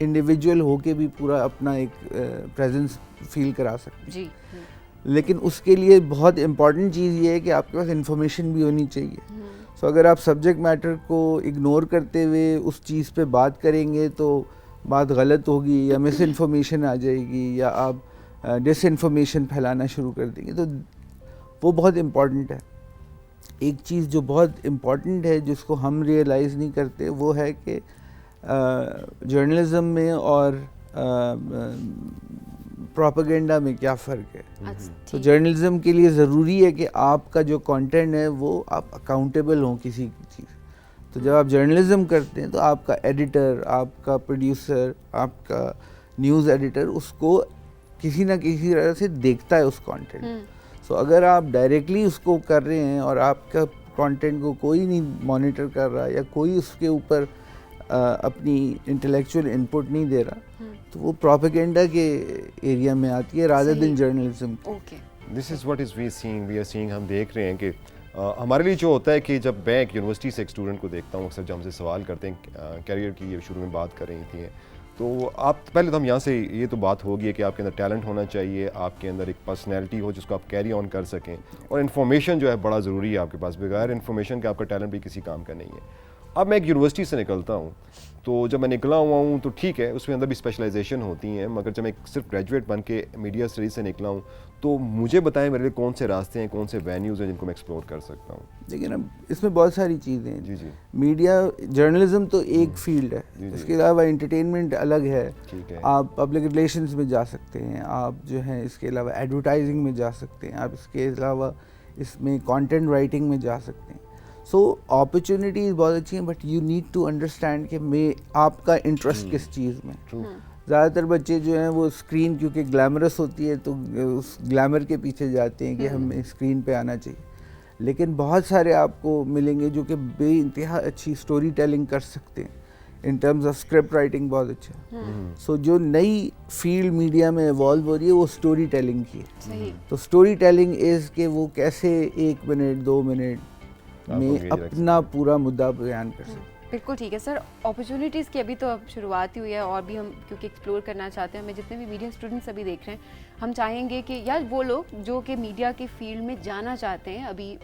Individual ہو کے بھی پورا اپنا ایک پریزنس فیل کرا سکتے ہیں. جی. لیکن اس کے لیے بہت امپورٹنٹ چیز یہ ہے کہ آپ کے پاس انفارمیشن بھی ہونی چاہیے. سو اگر آپ سبجیکٹ میٹر کو اگنور کرتے ہوئے اس چیز پہ بات کریں گے تو بات غلط ہوگی, یا مس انفارمیشن آ جائے گی, یا آپ ڈس انفارمیشن پھیلانا شروع کر دیں گے. تو وہ بہت امپورٹنٹ ہے. ایک چیز جو بہت امپورٹنٹ ہے جس کو ہم ریئلائز نہیں کرتے وہ ہے کہ جرنلزم میں اور پروپیگنڈا میں کیا فرق ہے. تو جرنلزم کے لیے ضروری ہے کہ آپ کا جو کانٹینٹ ہے وہ آپ اکاؤنٹیبل ہوں کسی چیز. تو جب آپ جرنلزم کرتے ہیں تو آپ کا ایڈیٹر, آپ کا پروڈیوسر, آپ کا نیوز ایڈیٹر اس کو کسی نہ کسی طرح سے دیکھتا ہے اس کانٹینٹ. سو اگر آپ ڈائریکٹلی اس کو کر رہے ہیں اور آپ کا کانٹینٹ کو کوئی نہیں مانیٹر کر رہا یا کوئی اس کے اوپر اپنی انٹلیکچوئل انپٹ نہیں دے رہا تو وہ پروپیگنڈا کے ایریا میں آتی ہے rather than journalism. This is what we are آر سینگ. ہم دیکھ رہے ہیں کہ ہمارے لیے جو ہوتا ہے کہ جب میں ایک یونیورسٹی سے ایک اسٹوڈنٹ کو دیکھتا ہوں, اکثر جب ہم سے سوال کرتے ہیں کیریئر کی, یہ شروع میں بات کر رہی تھیں, تو آپ پہلے تو ہم یہاں سے یہ تو بات ہوگی کہ آپ کے اندر ٹیلنٹ ہونا چاہیے, آپ کے اندر ایک پرسنالٹی ہو جس کو آپ کیری آن کر سکیں, اور انفارمیشن جو ہے بڑا ضروری ہے آپ کے پاس. بغیر انفارمیشن کے آپ کا ٹیلنٹ بھی کسی کام کا نہیں ہے. اب میں ایک یونیورسٹی سے نکلتا ہوں, تو جب میں نکلا ہوا ہوں تو ٹھیک ہے اس میں اندر بھی اسپیشلائزیشن ہوتی ہیں, مگر جب میں صرف گریجویٹ بن کے میڈیا اسٹڈیز سے نکلا ہوں تو مجھے بتائیں میرے لیے کون سے راستے ہیں, کون سے وینیوز ہیں جن کو میں ایکسپلور کر سکتا ہوں. لیکن اب اس میں بہت ساری چیزیں ہیں. جی جی. میڈیا جرنلزم تو ایک فیلڈ ہے, اس کے علاوہ انٹرٹینمنٹ الگ ہے. آپ پبلک ریلیشنز میں جا سکتے ہیں, آپ جو ہیں اس کے علاوہ ایڈورٹائزنگ میں جا سکتے ہیں, آپ اس کے علاوہ اس میں کانٹینٹ رائٹنگ میں جا سکتے ہیں. سو اپرچونیٹیز بہت اچھی ہیں, but you need to understand کہ آپ کا انٹرسٹ کس چیز میں. زیادہ تر بچے جو ہیں وہ اسکرین کیونکہ گلیمرس ہوتی ہے تو اس گلیمر کے پیچھے جاتے ہیں کہ ہمیں اسکرین پہ آنا چاہیے. لیکن بہت سارے آپ کو ملیں گے جو کہ بے انتہا اچھی اسٹوری ٹیلنگ کر سکتے ہیں. In terms of script writing بہت اچھا. سو جو نئی فیلڈ میڈیا میں ایوالو ہو رہی ہے وہ اسٹوری ٹیلنگ کی ہے. تو اسٹوری ٹیلنگ از کہ وہ کیسے 1 منٹ 2 منٹ میں اپنا پورا مدعا بیان کر سکتے. بالکل ٹھیک ہے سر. اپرچونیٹیز کی ابھی تو اب شروعات ہی ہوئی ہے, اور بھی ہم کیونکہ ایکسپلور کرنا چاہتے ہیں. ہمیں جتنے بھی میڈیا اسٹوڈنٹس ابھی دیکھ رہے ہیں, ہم چاہیں گے کہ یا وہ لوگ جو کہ میڈیا کے فیلڈ میں جانا چاہتے ہیں, ابھی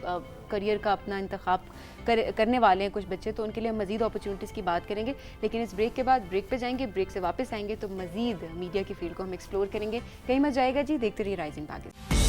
کریئر کا اپنا انتخاب کرنے والے ہیں کچھ بچے, تو ان کے لیے ہم مزید اپرچونیٹیز کی بات کریں گے. لیکن اس بریک کے بعد بریک پہ جائیں گے, بریک سے واپس آئیں گے تو مزید میڈیا کی فیلڈ کو ہم ایکسپلور کریں گے. کہیں مت جائے گا جی, دیکھتے رہیے rising Pakistan.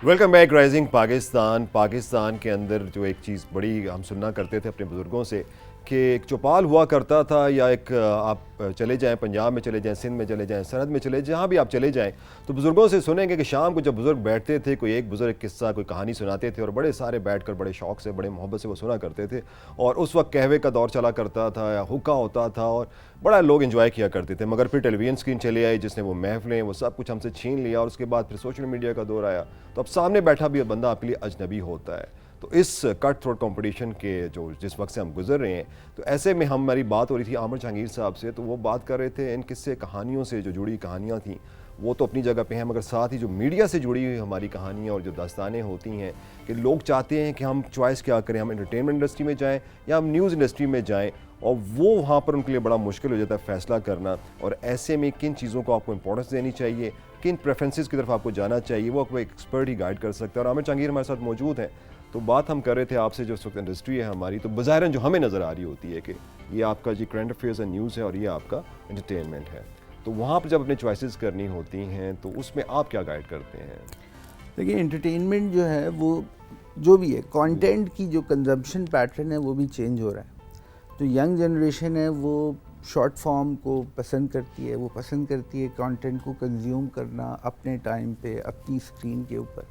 Welcome back rising Pakistan. Pakistan کے اندر جو ایک چیز بڑی ہم سننا کرتے تھے اپنے بزرگوں سے کہ ایک چوپال ہوا کرتا تھا, یا ایک آپ چلے جائیں پنجاب میں چلے جائیں, سندھ میں چلے جائیں, سرحد میں چلے جہاں بھی آپ چلے جائیں تو بزرگوں سے سنیں گے کہ شام کو جب بزرگ بیٹھتے تھے کوئی ایک بزرگ قصہ کوئی کہانی سناتے تھے, اور بڑے سارے بیٹھ کر بڑے شوق سے بڑے محبت سے وہ سنا کرتے تھے. اور اس وقت قہوے کا دور چلا کرتا تھا یا حقہ ہوتا تھا, اور بڑا لوگ انجوائے کیا کرتے تھے. مگر پھر ٹیلی ویژن اسکرین چلے آئی جس نے وہ محفلیں وہ سب کچھ ہم سے چھین لیا, اور اس کے بعد پھر سوشل میڈیا کا دور آیا تو اب سامنے بیٹھا بھی بندہ آپ کے لیے اجنبی ہوتا ہے. تو اس کٹ تھروٹ کمپٹیشن کے جس وقت سے ہم گزر رہے ہیں, تو ایسے میں ہماری بات ہو رہی تھی عامر جہانگیر صاحب سے, تو وہ بات کر رہے تھے ان قصے کہانیوں سے جو جڑی کہانیاں تھیں وہ تو اپنی جگہ پہ ہیں, مگر ساتھ ہی جو میڈیا سے جڑی ہوئی ہماری کہانیاں اور جو داستانیں ہوتی ہیں کہ لوگ چاہتے ہیں کہ ہم چوائس کیا کریں, ہم انٹرٹینمنٹ انڈسٹری میں جائیں یا ہم نیوز انڈسٹری میں جائیں, اور وہ وہاں پر ان کے لیے بڑا مشکل ہو جاتا ہے فیصلہ کرنا. اور ایسے میں کن چیزوں کو آپ کو امپورٹنس دینی چاہیے, کن پریفرنسز کی طرف آپ کو جانا چاہیے, وہ آپ کو ایک ایکسپرٹ ہی گائیڈ کر سکتا ہے. اور عامر جہانگیر ہمارے ساتھ موجود ہیں. تو بات ہم کر رہے تھے آپ سے جو اس وقت انڈسٹری ہے ہماری, تو بظاہراً جو ہمیں نظر آ رہی ہوتی ہے کہ یہ آپ کا جی کرنٹ افیئرز اینڈ نیوز ہے اور یہ آپ کا انٹرٹینمنٹ ہے, تو وہاں پر جب اپنے چوائسیز کرنی ہوتی ہیں تو اس میں آپ کیا گائیڈ کرتے ہیں؟ دیکھیے انٹرٹینمنٹ جو ہے وہ جو بھی ہے کانٹینٹ کی جو کنزمپشن پیٹرن ہے وہ بھی چینج ہو رہا ہے. جو ینگ جنریشن ہے وہ شارٹ فارم کو پسند کرتی ہے, وہ پسند کرتی ہے کانٹینٹ کو کنزیوم کرنا اپنے ٹائم پہ اپنی اسکرین کے اوپر.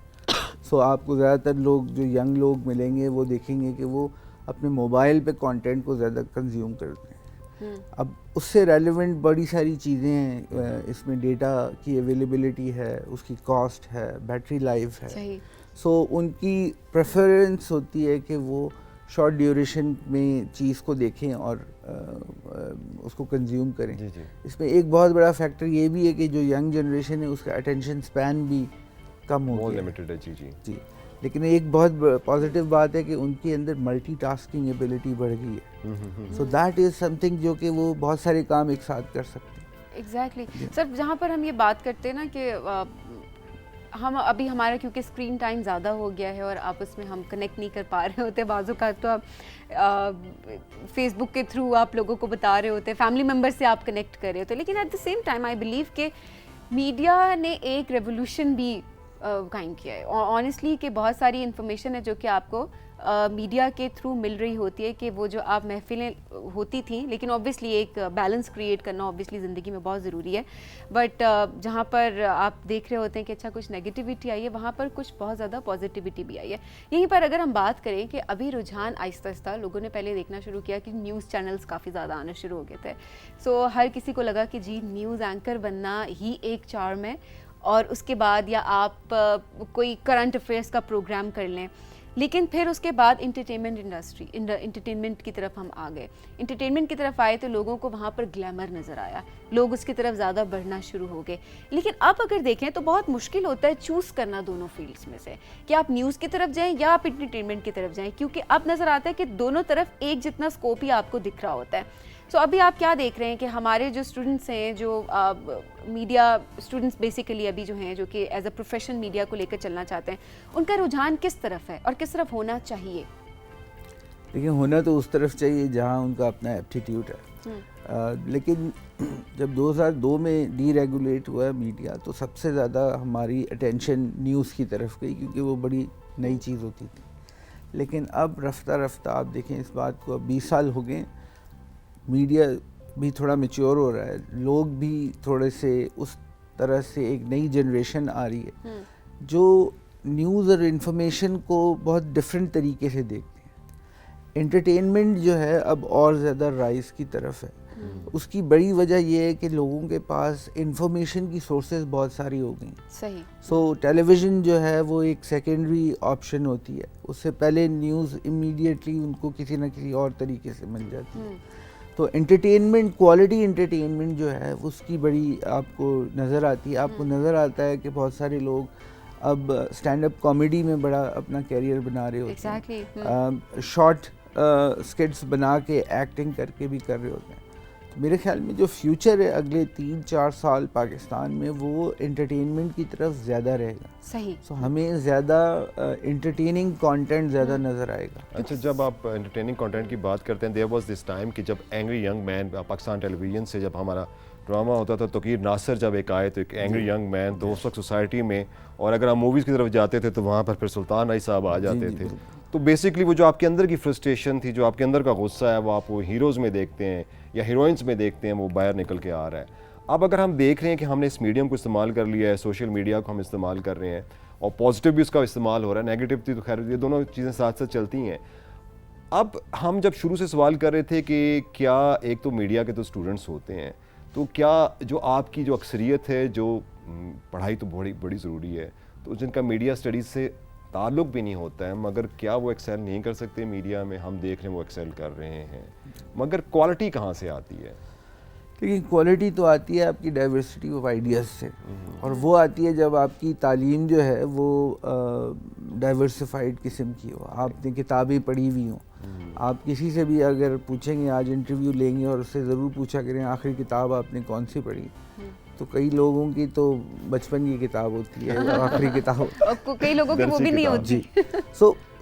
سو آپ کو زیادہ تر لوگ جو ینگ لوگ ملیں گے وہ دیکھیں گے کہ وہ اپنے موبائل پہ کانٹینٹ کو زیادہ کنزیوم کرتے ہیں. اب اس سے ریلیونٹ بڑی ساری چیزیں ہیں, اس میں ڈیٹا کی اویلیبلٹی ہے, اس کی کاسٹ ہے, بیٹری لائف ہے. سو ان کی پریفرنس ہوتی ہے کہ وہ شارٹ ڈیوریشن میں چیز کو دیکھیں اور اس کو کنزیوم کریں. اس میں ایک بہت بڑا فیکٹر یہ بھی ہے کہ جو ینگ جنریشن ہے اس کا اٹینشن سپین بھی کم ہو گیا ہے. جی لیکن ایک بہت پازیٹیو بات ہے کہ ان کے اندر ملٹی ٹاسکنگ ایبلٹی بڑھ گئی ہے. So that is some thing جو کہ وہ بہت سارے کام ایک ساتھ کر سکتے ہیں. ایگزیکٹلی سر, جہاں پر ہم یہ بات کرتے ہیں نا کہ ہم ابھی ہمارا کیونکہ اسکرین ٹائم زیادہ ہو گیا ہے اور آپس میں ہم کنیکٹ نہیں کر پا رہے ہوتے, بعض اوقات تو آپ فیس بک کے تھرو آپ لوگوں کو بتا رہے ہوتے, فیملی ممبر سے آپ کنیکٹ کر رہے ہوتے, لیکن at the same time I believe کہ میڈیا نے ایک ریولیوشن بھی قائم کیا ہے آنیسٹلی, کہ بہت ساری انفارمیشن ہے جو کہ آپ کو میڈیا کے تھرو مل رہی ہوتی ہے, کہ وہ جو آپ محفلیں ہوتی تھیں, لیکن اوبیسلی ایک بیلنس کریٹ کرنا اوبیسلی زندگی میں بہت ضروری ہے, بٹ جہاں پر آپ دیکھ رہے ہوتے ہیں کہ اچھا کچھ نیگیٹیوٹی آئی ہے, وہاں پر کچھ بہت زیادہ پازیٹیوٹی بھی آئی ہے. یہیں پر اگر ہم بات کریں کہ ابھی رجحان آہستہ آہستہ لوگوں نے پہلے دیکھنا شروع کیا کہ نیوز چینلز کافی زیادہ آنا شروع ہو گئے تھے, سو ہر کسی کو لگا کہ جی نیوز اینکر بننا ہی ایک چارم ہے, اور اس کے بعد یا آپ کوئی کرنٹ افیئرس کا پروگرام کر لیں. لیکن پھر اس کے بعد انٹرٹینمنٹ انڈسٹری, انٹرٹینمنٹ کی طرف ہم آ گئے. انٹرٹینمنٹ کی طرف آئے تو لوگوں کو وہاں پر گلیمر نظر آیا, لوگ اس کی طرف زیادہ بڑھنا شروع ہو گئے. لیکن اب اگر دیکھیں تو بہت مشکل ہوتا ہے چوز کرنا دونوں فیلڈس میں سے, کہ آپ نیوز کی طرف جائیں یا آپ انٹرٹینمنٹ کی طرف جائیں, کیونکہ اب نظر آتا ہے کہ دونوں طرف ایک جتنا اسکوپ ہی آپ کو دکھ رہا ہوتا ہے. سو ابھی آپ کیا دیکھ رہے ہیں کہ ہمارے جو اسٹوڈنٹس ہیں, جو میڈیا اسٹوڈنٹس بیسیکلی ابھی جو ہیں, جو کہ ایز اے پروفیشن میڈیا کو لے کر چلنا چاہتے ہیں, ان کا رجحان کس طرف ہے اور کس طرف ہونا چاہیے؟ دیکھیں ہونا تو اس طرف چاہیے جہاں ان کا اپنا ایپٹیٹیوڈ ہے, لیکن جب 2002 میں ڈی ریگولیٹ ہوا ہے میڈیا تو سب سے زیادہ ہماری اٹینشن نیوز کی طرف گئی, کیونکہ وہ بڑی نئی چیز ہوتی تھی. لیکن اب رفتہ رفتہ آپ دیکھیں اس بات کو, اب 20 سال ہو گئے, میڈیا بھی تھوڑا میچور ہو رہا ہے, لوگ بھی تھوڑے سے اس طرح سے ایک نئی جنریشن آ رہی ہے جو نیوز اور انفارمیشن کو بہت ڈفرینٹ طریقے سے دیکھتے ہیں. انٹرٹینمنٹ جو ہے اب اور زیادہ رائز کی طرف ہے. اس کی بڑی وجہ یہ ہے کہ لوگوں کے پاس انفارمیشن کی سورسز بہت ساری ہو گئی. صحیح. سو ٹیلی ویژن جو ہے وہ ایک سیکنڈری آپشن ہوتی ہے, اس سے پہلے نیوز امیڈیٹلی ان کو کسی نہ کسی اور طریقے سے مل جاتی ہے. تو انٹرٹینمنٹ, کوالٹی انٹرٹینمنٹ جو ہے اس کی بڑی آپ کو نظر آتی ہے. آپ کو نظر آتا ہے کہ بہت سارے لوگ اب اسٹینڈ اپ کامیڈی میں بڑا اپنا کیریئر بنا رہے ہوتے ہیں, شارٹ اسکٹس بنا کے ایکٹنگ کر کے بھی کر رہے ہوتے ہیں. میرے خیال میں جو فیوچر ہے اگلے 3-4 سال پاکستان میں وہ انٹرٹینمنٹ کی طرف زیادہ رہے گا. صحیح. سو ہمیں زیادہ انٹرٹیننگ کانٹینٹ زیادہ نظر آئے گا. اچھا, جب آپ انٹرٹیننگ کانٹینٹ کی بات کرتے ہیں, دیر واز دس ٹائم کہ جب اینگری ینگ مین پاکستان ٹیلی ویژن سے جب ہمارا ڈرامہ ہوتا تھا, توقیر ناصر جب ایک آئے تو ایک اینگری ینگ مین, تو اس وقت سوسائٹی میں, اور اگر آپ موویز کی طرف جاتے تھے تو وہاں پر پھر سلطان علی صاحب آ جاتے تھے. تو بیسکلی وہ جو آپ کے اندر کی فرسٹریشن تھی, جو آپ کے اندر کا غصہ ہے, وہ آپ وہ ہیروز میں دیکھتے ہیں یا ہیروئنس میں دیکھتے ہیں, وہ باہر نکل کے آ رہا ہے. اب اگر ہم دیکھ رہے ہیں کہ ہم نے اس میڈیم کو استعمال کر لیا ہے, سوشل میڈیا کو ہم استعمال کر رہے ہیں, اور پازیٹیو بھی اس کا استعمال ہو رہا ہے, نیگیٹو بھی, تو خیر یہ دونوں چیزیں ساتھ ساتھ چلتی ہیں. اب ہم جب شروع سے سوال کر رہے تھے کہ کیا ایک تو میڈیا کے تو اسٹوڈنٹس ہوتے ہیں, تو کیا جو آپ کی جو اکثریت ہے, جو پڑھائی تو بڑی ضروری ہے, تو جن کا میڈیا اسٹڈیز سے تعلق بھی نہیں ہوتا ہے, مگر کیا وہ ایکسیل نہیں کر سکتے میڈیا میں؟ ہم دیکھ رہے ہیں وہ ایکسیل کر رہے ہیں, مگر کوالٹی کہاں سے آتی ہے؟ لیکن کوالٹی تو آتی ہے آپ کی ڈائیورسٹی آف آئیڈیاز سے, اور وہ آتی ہے جب آپ کی تعلیم جو ہے وہ ڈائیورسفائڈ قسم کی ہو, آپ نے کتابیں پڑھی ہوئی ہوں. آپ کسی سے بھی اگر پوچھیں گے, آج انٹرویو لیں گے اور اس سے ضرور پوچھا کریں آخری کتاب آپ نے کون سی پڑھی, تو کئی لوگوں کی تو بچپن کی کتاب ہوتی ہے, آخری کتاب, کئی لوگوں کی وہ بھی نہیں ہوتی.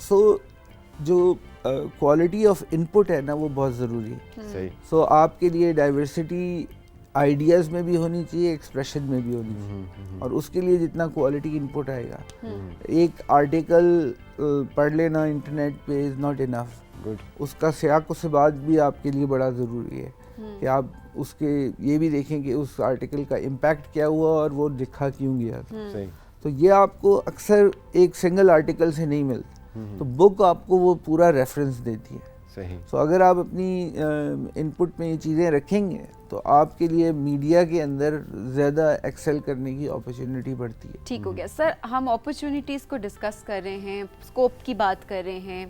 سو جو کوالٹی آف انپٹ ہے نا وہ بہت ضروری ہے. سو آپ کے لیے ڈائیورسٹی آئیڈیاز میں بھی ہونی چاہیے, ایکسپریشن میں بھی ہونی چاہیے, اور اس کے لیے جتنا کوالٹی انپٹ آئے گا. ایک آرٹیکل پڑھ لینا انٹرنیٹ پہ از ناٹ انف, اس کا سیاق و سباق بھی آپ کے لیے بڑا ضروری ہے, کہ آپ اس کے یہ بھی دیکھیں کہ اس آرٹیکل کا امپیکٹ کیا ہوا اور وہ لکھا کیوں گیا. تو یہ آپ کو اکثر ایک سنگل آرٹیکل سے نہیں ملتا, تو بک آپ کو وہ پورا ریفرنس دیتی ہے. سو اگر آپ اپنی انپٹ میں یہ چیزیں رکھیں گے تو آپ کے لیے میڈیا کے اندر زیادہ ایکسل کرنے کی اپرچونٹی بڑھتی ہے. ٹھیک ہو گیا سر, ہم اپرچونٹیز کو ڈسکس کر رہے ہیں, اسکوپ کی بات کر رہے ہیں,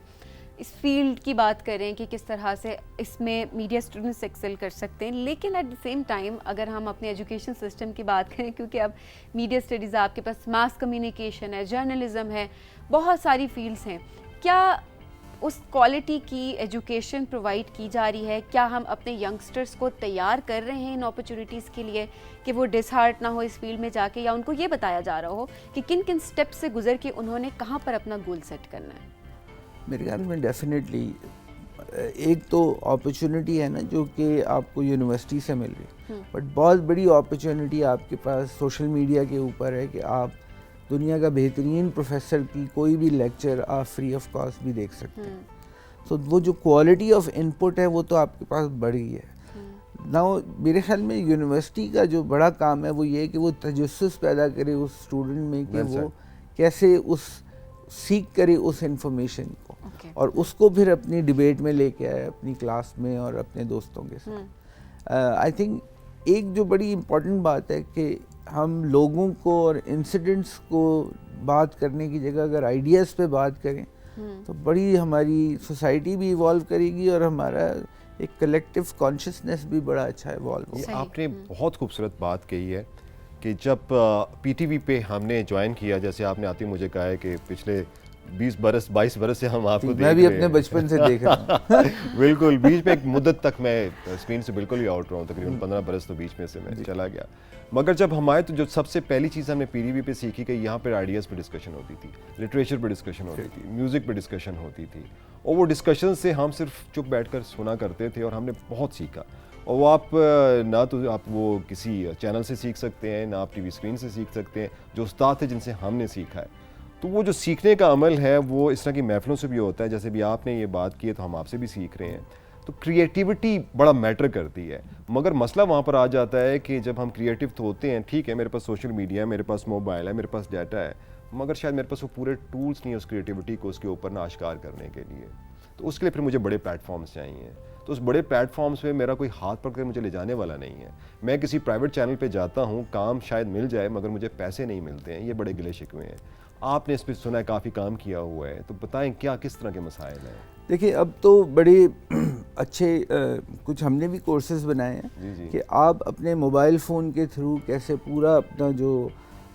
اس فیلڈ کی بات کریں کہ کس طرح سے اس میں میڈیا اسٹوڈنٹس ایکسل کر سکتے ہیں، لیکن ایٹ دی سیم ٹائم اگر ہم اپنے ایجوکیشن سسٹم کی بات کریں، کیونکہ اب میڈیا اسٹڈیز آپ کے پاس ماس کمیونیکیشن ہے، جرنلزم ہے، بہت ساری فیلڈس ہیں، کیا اس کوالٹی کی ایجوکیشن پرووائڈ کی جا رہی ہے؟ کیا ہم اپنے ینگسٹرز کو تیار کر رہے ہیں ان اپرچونیٹیز کے لیے کہ وہ ڈس ہارٹ نہ ہو اس فیلڈ میں جا کے، یا ان کو یہ بتایا جا رہا ہو کہ کن کن سٹیپ سے گزر کے انہوں نے کہاں پر اپنا گول سیٹ کرنا ہے؟ میرے خیال میں ڈیفینیٹلی ایک تو اپرچونٹی ہے نا جو کہ آپ کو یونیورسٹی سے مل رہی، بٹ بہت بڑی اپرچونٹی آپ کے پاس سوشل میڈیا کے اوپر ہے کہ آپ دنیا کا بہترین پروفیسر کی کوئی بھی لیکچر آپ فری آف کاسٹ بھی دیکھ سکتے ہیں. سو وہ جو کوالٹی آف ان پٹ ہے وہ تو آپ کے پاس بڑھ گئی ہے. نا میرے خیال میں یونیورسٹی کا جو بڑا کام ہے وہ یہ ہے کہ وہ تجسس پیدا کرے اس اسٹوڈنٹ میں کہ وہ کیسے سیکھ کرے اس انفارمیشن کو اور اس کو پھر اپنی ڈبیٹ میں لے کے آئے اپنی کلاس میں اور اپنے دوستوں کے ساتھ. آئی تھنک ایک جو بڑی امپورٹنٹ بات ہے کہ ہم لوگوں کو اور انسیڈنٹس کو بات کرنے کی جگہ اگر آئیڈیاز پہ بات کریں تو بڑی ہماری سوسائٹی بھی ایوالو کرے گی اور ہمارا ایک کلیکٹیو کانشیسنیس بھی بڑا اچھا ایوالو ہوگا. آپ نے بہت خوبصورت بات کہی ہے کہ جب پی ٹی وی پہ ہم نے جوائن کیا، جیسے آپ نے آتی مجھے کہا ہے کہ پچھلے 22 برس سے ہم آپ کو دیکھ رہے ہیں. میں بھی اپنے بچپن سے دیکھ رہا ہوں. بالکل، بیچ میں ایک مدت تک میں اسکرین سے بالکل ہی آؤٹ رہا ہوں، تقریباً 15 برس تو بیچ میں سے میں چلا گیا. مگر جب ہم آئے تو جو سب سے پہلی چیز ہم نے پی ٹی وی پہ سیکھی کہ یہاں پہ آئیڈیاز پہ ڈسکشن ہوتی تھی، لٹریچر پہ ڈسکشن ہوتی تھی، میوزک پہ ڈسکشن ہوتی تھی، اور وہ ڈسکشن سے ہم صرف چپ بیٹھ کر سنا کرتے تھے اور ہم نے بہت سیکھا. اور وہ آپ نہ تو آپ وہ کسی چینل سے سیکھ سکتے ہیں، نہ آپ ٹی وی اسکرین سے سیکھ سکتے ہیں، جو استاد تھے جن سے ہم نے سیکھا ہے. تو وہ جو سیکھنے کا عمل ہے وہ اس طرح کی محفلوں سے بھی ہوتا ہے، جیسے بھی آپ نے یہ بات کی ہے تو ہم آپ سے بھی سیکھ رہے ہیں. تو کریٹیوٹی بڑا میٹر کرتی ہے، مگر مسئلہ وہاں پر آ جاتا ہے کہ جب ہم کریٹیو تو ہوتے ہیں، ٹھیک ہے میرے پاس سوشل میڈیا ہے، میرے پاس موبائل ہے، میرے پاس ڈیٹا ہے، مگر شاید میرے پاس وہ پورے ٹولز نہیں ہیں اس کریٹیوٹی کو اس کے اوپر نہ آشکار کرنے کے لیے. تو اس کے لیے پھر مجھے بڑے پلیٹ فارمز چاہیے. تو اس بڑے پلیٹ فارمز پہ میرا کوئی ہاتھ پکڑ کر مجھے لے جانے والا نہیں ہے. میں کسی پرائیویٹ چینل پہ جاتا ہوں، کام شاید مل جائے مگر مجھے پیسے نہیں ملتے ہیں. یہ بڑے گلے شکوے ہیں. آپ نے اس پہ سنا ہے، کافی کام کیا ہوا ہے، تو بتائیں کیا کس طرح کے مسائل ہیں؟ دیکھیے اب تو بڑے اچھے کچھ ہم نے بھی کورسز بنائے ہیں کہ آپ اپنے موبائل فون کے تھرو کیسے پورا اپنا جو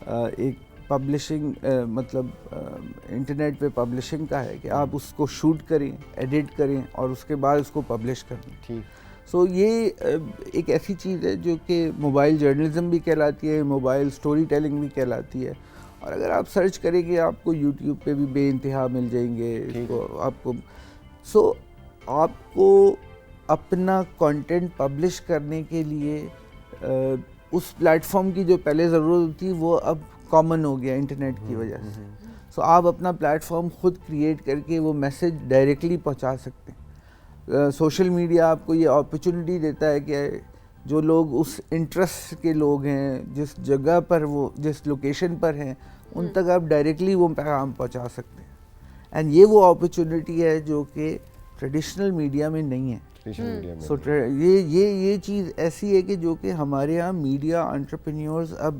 ایک پبلشنگ مطلب انٹرنیٹ پہ پبلشنگ کا ہے کہ آپ اس کو شوٹ کریں، ایڈٹ کریں اور اس کے بعد اس کو پبلش کریں. ٹھیک. سو یہ ایک ایسی چیز ہے جو کہ موبائل جرنلزم بھی کہلاتی ہے، موبائل سٹوری ٹیلنگ بھی کہلاتی ہے. اور اگر آپ سرچ کریں گے آپ کو یوٹیوب پہ بھی بے انتہا مل جائیں گے. سو آپ کو اپنا کنٹینٹ پبلش کرنے کے لیے اس پلیٹ فارم کی جو پہلے ضرورت تھی وہ اب کامن ہو گیا انٹرنیٹ کی وجہ سے. سو آپ اپنا پلیٹ فارم خود کریٹ کر کے وہ میسج ڈائریکٹلی پہنچا سکتے ہیں. سوشل میڈیا آپ کو یہ اپرچونٹی دیتا ہے کہ جو لوگ اس انٹرسٹ کے لوگ ہیں، جس جگہ پر وہ جس لوکیشن پر ہیں، ان تک آپ ڈائریکٹلی وہ پیغام پہنچا سکتے ہیں. اینڈ یہ وہ اپرچونٹی ہے جو کہ ٹریڈیشنل میڈیا میں نہیں ہے. سو یہ چیز ایسی ہے کہ جو کہ ہمارے ہاں میڈیا انٹرپرینیورز اب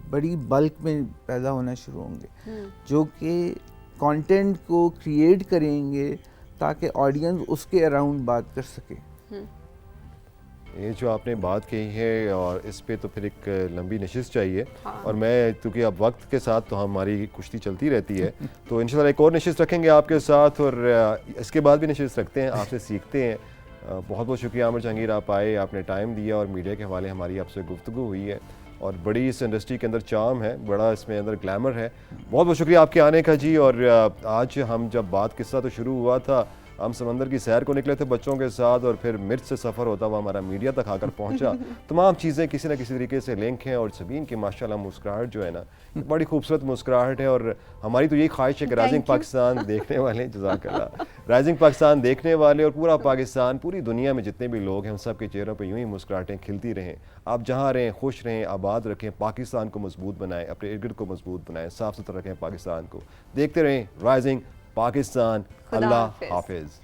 بڑی بلک میں پیدا ہونا شروع ہوں گے جو کہ کانٹینٹ کو کریٹ کریں گے تاکہ آڈینس اس کے اراؤنڈ بات کر سکے. یہ جو آپ نے بات کہی ہے اور اس پہ تو پھر ایک لمبی نشست چاہیے. اور میں کیونکہ اب وقت کے ساتھ تو ہماری کشتی چلتی رہتی ہے تو انشاءاللہ ایک اور نشست رکھیں گے آپ کے ساتھ، اور اس کے بعد بھی نشست رکھتے ہیں، آپ سے سیکھتے ہیں. بہت بہت شکریہ عامر جہانگیر، آپ آئے، آپ نے ٹائم دیا اور میڈیا کے حوالے ہماری آپ سے گفتگو ہوئی ہے. اور بڑی اس انڈسٹری کے اندر چارم ہے، بڑا اس میں اندر گلیمر ہے. بہت بہت شکریہ آپ کے آنے کا جی. اور آج ہم جب بات قصہ تو شروع ہوا تھا، ہم سمندر کی سیر کو نکلے تھے بچوں کے ساتھ اور پھر مرچ سے سفر ہوتا ہوا ہمارا میڈیا تک آ کر پہنچا. تمام چیزیں کسی نہ کسی طریقے سے لنک ہیں اور سبین کی ماشاءاللہ مسکراہٹ جو ہے نا بڑی خوبصورت مسکراہٹ ہے. اور ہماری تو یہی خواہش ہے کہ رائزنگ پاکستان دیکھنے والے، جزاک اللہ، رائزنگ پاکستان دیکھنے والے اور پورا پاکستان، پوری دنیا میں جتنے بھی لوگ ہیں ان سب کے چہروں پہ یوں ہی مسکراہٹیں کھلتی رہیں. آپ جہاں رہیں خوش رہیں، آباد رکھیں، پاکستان کو مضبوط بنائیں، اپنے ارد گرد کو مضبوط بنائیں، صاف ستھرا رکھیں پاکستان کو. دیکھتے رہیں رائزنگ پاکستان. اللہ حافظ.